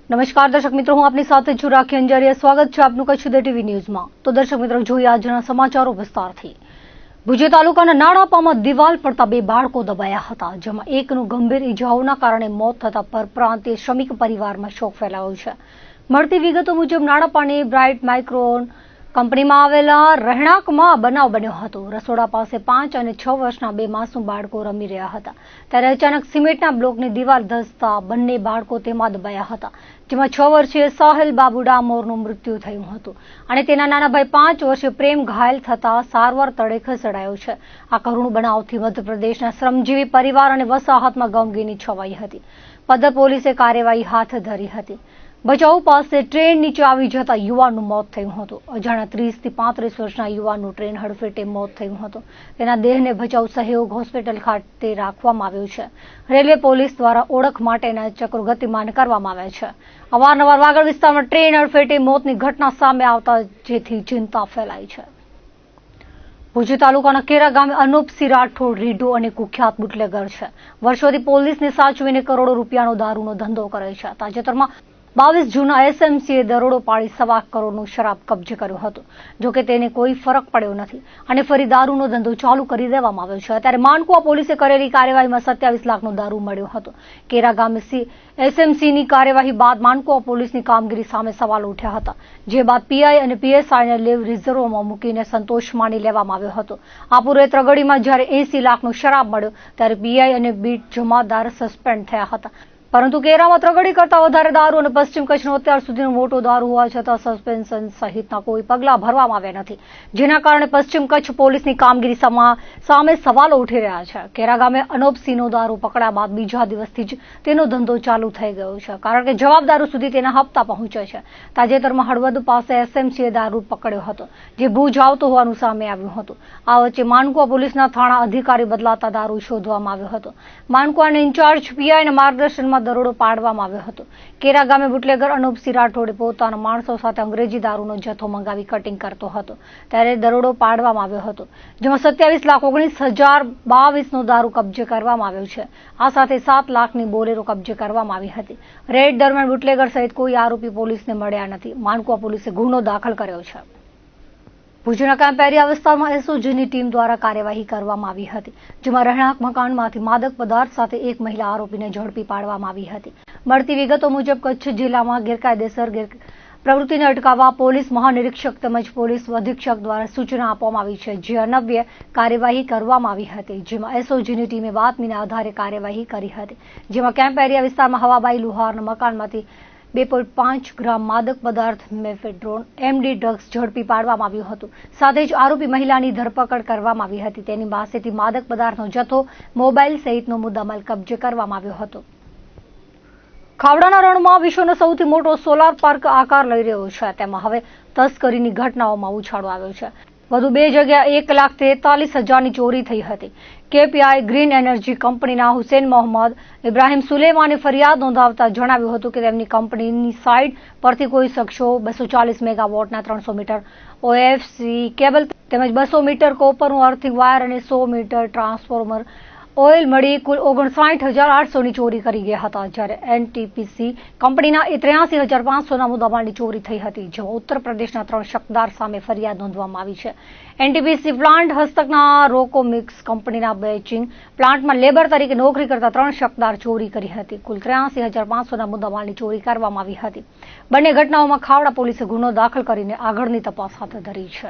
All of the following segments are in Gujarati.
નમસ્કાર દર્શક મિત્રો, હું આપની સાથે છું રાખી અંજારિયા. સ્વાગત છે આપનું કચ્છ ઉદય ટીવી ન્યૂઝમાં. તો દર્શક મિત્રો, જોઈએ આજના સમાચારો વિસ્તારથી. ભુજ તાલુકાના નાણાપામાં દિવાલ પડતા 2 બાળકો દબાયા હતા, જેમાં એકનું ગંભીર ઇજાઓના કારણે મોત થતા પરપ્રાંતીય શ્રમિક પરિવારમાં શોક ફેલાયો છે. મળતી વિગતો મુજબ નાણાપાની બ્રાઇટ માઇક્રોન કંપનીમાં આવેલા રહેણાંકમાં બનાવ બન્યો હતો. રસોડા પાસે 5 અને 6 વર્ષના 2 માસૂમ બાળકો રમી રહ્યા હતા, ત્યારે અચાનક સિમેન્ટના બ્લોકની દિવાલ ધસતા બંને બાળકો તેમાં દબાયા હતા, જેમાં 6 વર્ષીય સાહિલ બાબુ ડામોરનું મૃત્યુ થયું હતું અને તેના નાના ભાઈ 5 વર્ષીય પ્રેમ ઘાયલ થતા સારવાર તળે ખસેડાયો છે. આ કરુણ બનાવથી મધ્યપ્રદેશના શ્રમજીવી પરિવાર અને વસાહતમાં ગમગીની છવાઈ હતી. પદ્ધર પોલીસે કાર્યવાહી હાથ ધરી હતી. ભચાઉ પાસે ટ્રેન નીચે આવી જતા યુવાનનું મોત થયું હતું. અજાણ્યા 30 થી 35 વર્ષના યુવાનનું ટ્રેન હડફેટે મોત થયું હતું. તેના દેહને ભચાઉ સહયોગ હોસ્પિટલ ખાતે રાખવામાં આવ્યો છે. રેલવે પોલીસ દ્વારા ઓળખ માટેના ચક્રો ગતિમાન કરવામાં આવ્યા છે. અવારનવાર વાગડ વિસ્તારમાં ટ્રેન હડફેટે મોતની ઘટના સામે આવતા જેથી ચિંતા ફેલાઈ છે. ભુજ તાલુકાના કેરા ગામે અનુપસિંહ રાઠોડ રીઢો અને કુખ્યાત બુટલેગર છે. વર્ષોથી પોલીસને સાચવીને કરોડો રૂપિયાનો દારૂનો ધંધો કરે છે. તાજેતરમાં 22 જૂનના એસએમસીએ દરોડો પાડી 1.25 કરોડનો શરાબ કબજે કર્યો હતો. જોકે તેને કોઈ ફરક પડ્યો નથી અને ફરી દારૂનો ધંધો ચાલુ કરી દેવામાં આવ્યો છે. ત્યારે માનકુવા પોલીસે કરેલી કાર્યવાહીમાં 27 લાખનો દારૂ મળ્યો હતો. કેરા ગામે એસએમસીની કાર્યવાહી બાદ માનકુવા પોલીસની કામગીરી સામે સવાલો ઉઠ્યા હતા, જે બાદ પીઆઈ અને પીએસઆઈને લેવ રિઝર્વમાં મૂકીને સંતોષ માની લેવામાં આવ્યો હતો. આ પૂરે ત્રગડીમાં જ્યારે 80 લાખનો શરાબ મળ્યો, ત્યારે પીઆઈ અને બીટ જમાદાર સસ્પેન્ડ થયા હતા. પરંતુ કેરામાં ત્રગડી કરતા વધારે દારૂ અને પશ્ચિમ કચ્છનો અત્યાર સુધીનો મોટો દારૂ હોવા છતાં સસ્પેન્શન સહિતના કોઈ પગલાં ભરવામાં આવ્યા નથી, જેના કારણે પશ્ચિમ કચ્છ પોલીસની કામગીરી સામે સવાલો ઉઠી રહ્યા છે. કેરા ગામે અનોપસિંહનો દારૂ પકડ્યા બાદ બીજા દિવસથી જ તેનો ધંધો ચાલુ થઈ ગયો છે, કારણ કે જવાબદારો સુધી તેના હપ્તા પહોંચે છે. તાજેતરમાં હળવદ પાસે એસએમસીએ દારૂ પકડ્યો હતો, જે ભુજ આવતો હોવાનું સામે આવ્યું હતું. આ વચ્ચે માનકુવા પોલીસના થાણા અધિકારી બદલાતા દારૂ શોધવામાં આવ્યો હતો. માનકુવાના ઇન્ચાર્જ પીઆઈના માર્ગદર્શનમાં દરોડો પાડવામાં આવ્યો હતો. કેરા ગામે બુટલેગર અનુપસિંહ રાઠોડે પોતાના માણસો સાથે અંગ્રેજી દારૂનો જથ્થો મંગાવી કટિંગ કરતો હતો, ત્યારે દરોડો પાડવામાં આવ્યો હતો, જેમાં 27,19,022નો દારૂ કબજે કરવામાં આવ્યો છે. આ સાથે 7 લાખની બોલેરો કબજે કરવામાં આવી હતી. રેડ દરમિયાન બુટલેગર સહિત કોઈ આરોપી પોલીસને મળ્યા નથી. માનકુવા પોલીસે ગુનો દાખલ કર્યો છે. ભુજના કેમ્પેરિયા વિસ્તારમાં એસઓજીની ટીમ દ્વારા કાર્યવાહી કરવામાં આવી હતી, જેમાં રહેણાંક મકાનમાંથી માદક પદાર્થ સાથે એક મહિલા આરોપીને ઝડપી પાડવામાં આવી હતી. મળતી વિગતો મુજબ કચ્છ જિલ્લામાં ગેરકાયદેસર પ્રવૃત્તિને અટકાવવા પોલીસ મહાનિરીક્ષક તેમજ પોલીસ અધિક્ષક દ્વારા સૂચના આપવામાં આવી છે, જે અન્વયે કાર્યવાહી કરવામાં આવી હતી. જેમાં એસઓજીની ટીમે બાતમીના આધારે કાર્યવાહી કરી હતી, જેમાં કેમ્પેરિયા વિસ્તારમાં હવાબાઈ લુહારના મકાનમાંથી 2.5 ગ્રામ માદક પદાર્થ મેફેડ્રોન એમડી ડ્રગ્સ ઝડપી પાડવામાં આવ્યું હતું. સાથે જ આરોપી મહિલાની ધરપકડ કરવામાં આવી હતી. તેની પાસેથી માદક પદાર્થનો જથ્થો, મોબાઈલ સહિતનો મુદ્દામાલ કબજે કરવામાં આવ્યો હતો. ખાવડાના રણમાં વિશ્વનો સૌથી મોટો સોલાર પાર્ક આકાર લઈ રહ્યો છે, તેમાં હવે તસ્કરીની ઘટનાઓમાં ઉછાળો આવ્યો છે. વધુ 2 જગ્યાએ 1,43,000ની ચોરી થઈ હતી. કેપીઆઈ ગ્રીન એનર્જી કંપનીના હુસેન મોહમ્મદ ઇબ્રાહિમ સુલેમાને ફરિયાદ નોંધાવતા જણાવ્યું હતું કે તેમની કંપનીની સાઇટ પરથી કોઈ શખ્સો 240 મેગાવોટના 300 મીટર ઓએફસી કેબલ તેમજ 200 મીટર કોપરનું અર્થિંગ વાયર અને 100 મીટર ટ્રાન્સફોર્મર ઓઇલ મળી કુલ 59,800ની ચોરી કરી ગયા હતા. જ્યારે એનટીપીસી કંપનીના 83,500ના મુદ્દામાલની ચોરી થઈ હતી, જેમાં ઉત્તર પ્રદેશના 3 શકદાર સામે ફરિયાદ નોંધવામાં આવી છે. એનટીપીસી પ્લાન્ટ હસ્તકના રોકોમિક્સ કંપનીના બેચિંગ પ્લાન્ટમાં લેબર તરીકે નોકરી કરતા 3 શકદાર ચોરી કરી હતી. કુલ 83,500ના મુદ્દામાલની ચોરી કરવામાં આવી હતી. બંને ઘટનાઓમાં ખાવડા પોલીસે ગુનો દાખલ કરીને આગળની તપાસ હાથ ધરી છે.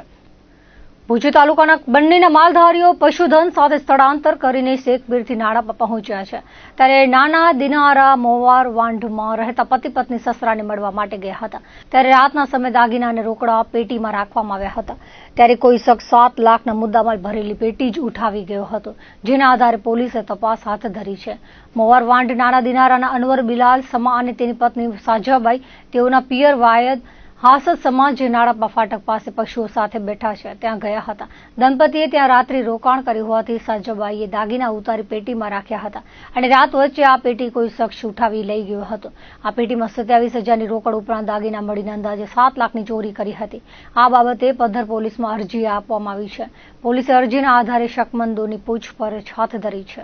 ભુજ તાલુકાના બંનેના માલધારીઓ પશુધન સાથે સ્થળાંતર કરીને શેખબીરથી નાણાપા પહોંચ્યા છે. ત્યારે નાના દિનારા મોવાર વાંઢમાં રહેતા પતિ પત્ની સસરાને મળવા માટે ગયા હતા. ત્યારે રાતના સમયે દાગીના અને રોકડા પેટીમાં રાખવામાં આવ્યા હતા. ત્યારે કોઈ શખ્સ 7 લાખના મુદ્દામાલ ભરેલી પેટી જ ઉઠાવી ગયો હતો, જેના આધારે પોલીસે તપાસ હાથ ધરી છે. મોવાર વાંઢ નાના દિનારાના અનવર બિલાલ સમા અને તેની પત્ની સાજાબાઈ, તેઓના પિયર વાયદ હાસદ સમાજ જે નાણાપા ફાટક પાસે પશુઓ સાથે બેઠા છે, ત્યાં ગયા હતા. દંપતીએ ત્યાં રાત્રિ રોકાણ કર્યું હોવાથી સાજાબાઈએ દાગીના ઉતારી પેટીમાં રાખ્યા હતા અને રાત વચ્ચે આ પેટી કોઈ શખ્સ ઉઠાવી લઈ ગયો હતો. આ પેટીમાં 27,000ની રોકડ ઉપરાંત દાગીના મળીને અંદાજે 7 લાખની ચોરી કરી હતી. આ બાબતે પદ્ધર પોલીસમાં અરજી આપવામાં આવી છે. પોલીસે અરજીના આધારે શકમંદોની પૂછપરછ હાથ ધરી છે.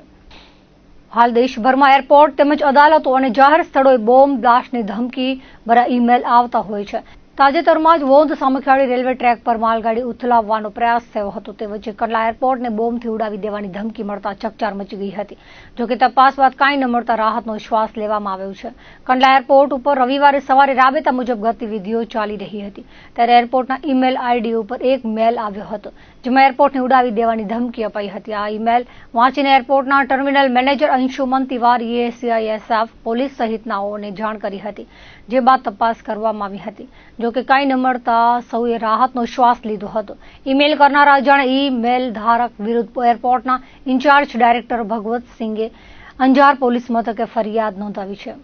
હાલ દેશભરમાં એરપોર્ટ તેમજ અદાલતો અને જાહેર સ્થળોએ બોમ્બ બ્લાસ્ટની ધમકી ભરા ઈમેલ આવતા હોય છે. તાજેતરમાં જ વોંધ સામખિયાળી રેલવે ટ્રેક પર માલગાડી ઉથલાવવાનો પ્રયાસ થયો હતો. તે વચ્ચે કંડલા એરપોર્ટને બોમ્બથી ઉડાવી દેવાની ધમકી મળતા ચકચાર મચી ગઈ હતી. જોકે તપાસ બાદ કાંઈ ન મળતા રાહતનો શ્વાસ લેવામાં આવ્યો છે. કંડલા એરપોર્ટ ઉપર રવિવારે સવારે રાબેતા મુજબ ગતિવિધિઓ ચાલી રહી હતી. ત્યારે એરપોર્ટના ઈમેલ આઈડી ઉપર એક મેલ આવ્યો હતો, જેમાં એરપોર્ટને ઉડાવી દેવાની ધમકી અપાઈ હતી. આ ઈમેલ વાંચીને એરપોર્ટના ટર્મિનલ મેનેજર અંશુમન તિવારીએ CISF પોલીસ સહિતનાઓને જાણ કરી હતી, જે બાદ તપાસ કરવામાં આવી હતી. જોકે કાંઈ ન મળતા સૌએ રાહતનો શ્વાસ લીધો હતો. ઈમેલ કરનારા અજાણે ઈમેલ ધારક વિરુદ્ધ એરપોર્ટના ઇન્ચાર્જ ડાયરેક્ટર ભગવત સિંઘે અંજાર પોલીસ મથકે ફરિયાદ નોંધાવી છે.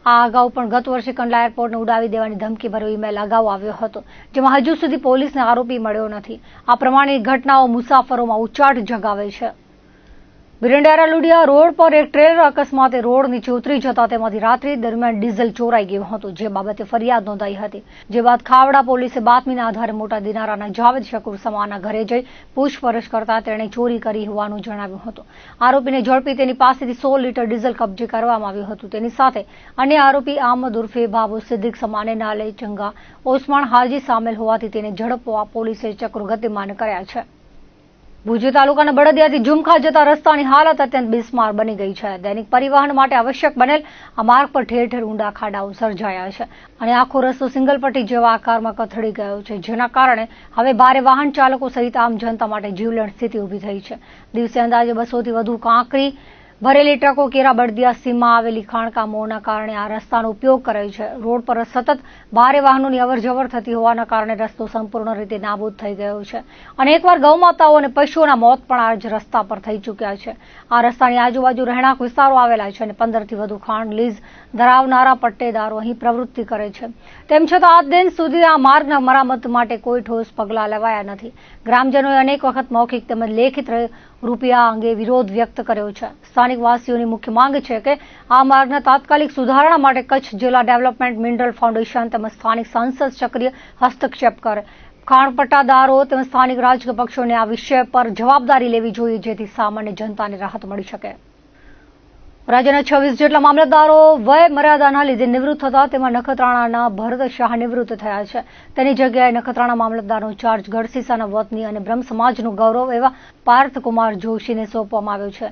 આ અગાઉ પણ ગત વર્ષે કંડલા એરપોર્ટને ઉડાવી દેવાની ધમકી ભર્યો ઈમેલ અગાઉ આવ્યો હતો, જેમાં હજુ સુધી પોલીસને આરોપી મળ્યો નથી. આ પ્રમાણેની ઘટનાઓ મુસાફરોમાં ઉચાટ જગાવે છે. બિરંડારા લુડિયા રોડ પર એક ટ્રેલર અકસ્માતે રોડ નીચે ઉતરી જતા તેમાંથી રાત્રિ દરમિયાન ડીઝલ ચોરાઈ ગયું હતું, જે બાબતે ફરિયાદ નોંધાઈ હતી. જે બાદ ખાવડા પોલીસે બાતમીના આધારે મોટા દિનારાના જાવેદ શકુર સમાના ઘરે જઈ પૂછપરછ કરતા તેણે ચોરી કરી હોવાનું જણાવ્યું હતું. આરોપીને ઝડપી તેની પાસેથી 100 લીટર ડીઝલ કબજે કરવામાં આવ્યું હતું. તેની સાથે અન્ય આરોપી આમદ ઉર્ફે બાબુ સિદ્દીક સમાને નાલે ચંગા ઓસમાણ હાજી સામેલ હોવાથી તેને ઝડપવા પોલીસે ચક્રો ગતિમાન કર્યા છે. ભુજ તાલુકાના બળદિયાથી ઝુમખા જતા રસ્તાની હાલત અત્યંત બિસ્માર બની ગઈ છે. દૈનિક પરિવહન માટે આવશ્યક બનેલ આ માર્ગ પર ઠેર ઠેર ઊંડા ખાડાઓ સર્જાયા છે અને આખો રસ્તો સિંગલ પટ્ટી જેવા આકારમાં કથળી ગયો છે, જેના કારણે હવે ભારે વાહન ચાલકો સહિત આમ જનતા માટે જીવલેણ સ્થિતિ ઊભી થઈ છે. દિવસે અંદાજે 200 થી વધુ કાંકરી ભરેલી ટ્રકો કેરા બળદિયા સીમમાં આવેલી ખાણકામોના કારણે આ રસ્તાનો ઉપયોગ કરે છે. રોડ પર સતત ભારે વાહનોની અવરજવર થતી હોવાના કારણે રસ્તો સંપૂર્ણ રીતે નાબૂદ થઈ ગયો છે અને એકવાર ગૌમાતાઓ અને પશુઓના મોત પણ આ જ રસ્તા પર થઈ ચૂક્યા છે. આ રસ્તાની આજુબાજુ રહેણાંક વિસ્તારો આવેલા છે અને 15 થી વધુ ખાણ લીઝ ધરાવનારા પટ્ટેદારો અહીં પ્રવૃત્તિ કરે છે. તેમ છતાં આજ દિન સુધી આ માર્ગના મરામત માટે કોઈ ઠોસ પગલાં લેવાયા નથી. ગ્રામજનોએ અનેક વખત મૌખિક તેમજ લેખિત રૂપિયા અંગે વિરોધ વ્યક્ત કર્યો છે. સ્થાનિક વાસીઓની મુખ્ય માંગ છે કે આ માર્ગના તાત્કાલિક સુધારણા માટે કચ્છ જિલ્લા ડેવલપમેન્ટ મિનરલ ફાઉન્ડેશન તેમજ સ્થાનિક સાંસદ સક્રિય હસ્તક્ષેપ કરે. ખાણ પટ્ટાદારો તેમજ સ્થાનિક રાજકીય પક્ષોને આ વિષય પર જવાબદારી લેવી જોઈએ, જેથી સામાન્ય જનતાને રાહત મળી શકે. રાજ્યના 26 જેટલા મામલતદારો વય મર્યાદાના લીધે નિવૃત્ત થતા તેમાં નખત્રાણાના ભરત શાહ નિવૃત્ત થયા છે. તેની જગ્યાએ નખત્રાણા મામલતદારનો ચાર્જ ગઢસીસાના વતની અને બ્રહ્મ સમાજનું ગૌરવ એવા પાર્થકુમાર જોશીને સોંપવામાં આવ્યો છે.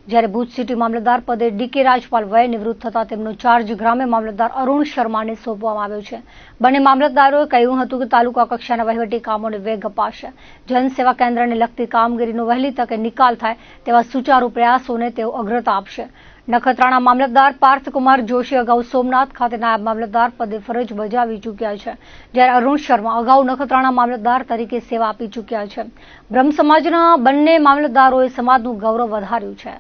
જ્યારે ભુજ સિટી મામલતદાર પદે DK રાજપાલ વય નિવૃત્ત થતા તેમનો ચાર્જ ગ્રામ્ય મામલતદાર અરુણ શર્માને સોંપવામાં આવ્યો છે. બંને મામલતદારોએ કહ્યું હતું કે તાલુકા કક્ષાના વહીવટી કામોને વેગ અપાશે. જનસેવા કેન્દ્રને લગતી કામગીરીનો વહેલી તકે નિકાલ થાય તેવા સુચારુ પ્રયાસોને તેઓ અગ્રતા આપશે. નખત્રાણા મામલતદાર પાર્થકુમાર જોશી અગાઉ સોમનાથ ખાતે નાયબ મામલતદાર પદે ફરજ બજાવી ચૂક્યા છે, જ્યારે અરુણ શર્મા અગાઉ નખત્રાણા મામલતદાર તરીકે સેવા આપી ચૂક્યા છે. બ્રહ્મ સમાજના બંને મામલતદારોએ સમાજનું ગૌરવ વધાર્યું છે.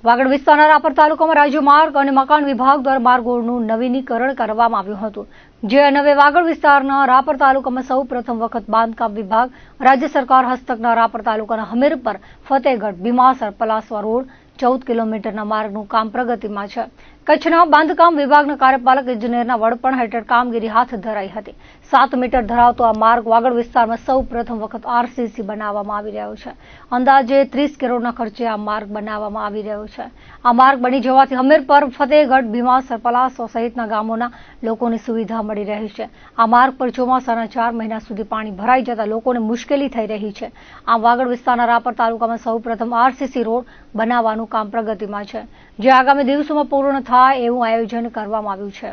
વાગડ વિસ્તારના રાપર તાલુકામાં રાજ્ય માર્ગ અને મકાન વિભાગ દ્વારા માર્ગોનું નવીનીકરણ કરવામાં આવ્યું હતું, જે અન્વયે વાગડ વિસ્તારના રાપર તાલુકામાં સૌ પ્રથમ વખત બાંધકામ વિભાગ રાજ્ય સરકાર હસ્તકના રાપર તાલુકાના હમીરપર ફતેહગઢ ભીમાસર પલાસવા રોડ 14 કિલોમીટરના માર્ગનું કામ પ્રગતિમાં છે. કચ્છના બાંધકામ વિભાગના કાર્યપાલક ઇજનેરના વડપણ હેઠળ કામગીરી હાથ ધરાઈ હતી. 7 મીટર ધરાવતો આ માર્ગ વાગડ વિસ્તારમાં સૌ પ્રથમ વખત RCC બનાવવામાં આવી રહ્યો છે. અંદાજે 30 કરોડના ખર્ચે આ માર્ગ બનાવવામાં આવી રહ્યો છે. આ માર્ગ બની જવાથી હમીરપર ફતેહગઢ ભીમાસર પલાસવા સહિતના ગામોના લોકોને સુવિધા મળી રહી છે. આ માર્ગ પર ચોમાસાના 4 મહિના સુધી પાણી ભરાઈ જતા લોકોને મુશ્કેલી થઈ રહી છે. આ વાગડ વિસ્તારના રાપર તાલુકામાં સૌ પ્રથમ RCC રોડ બનાવવાનું કામ પ્રગતિમાં છે, જે આગામી દિવસોમાં પૂર્ણ થાય એવું આયોજન કરવામાં આવ્યું છે.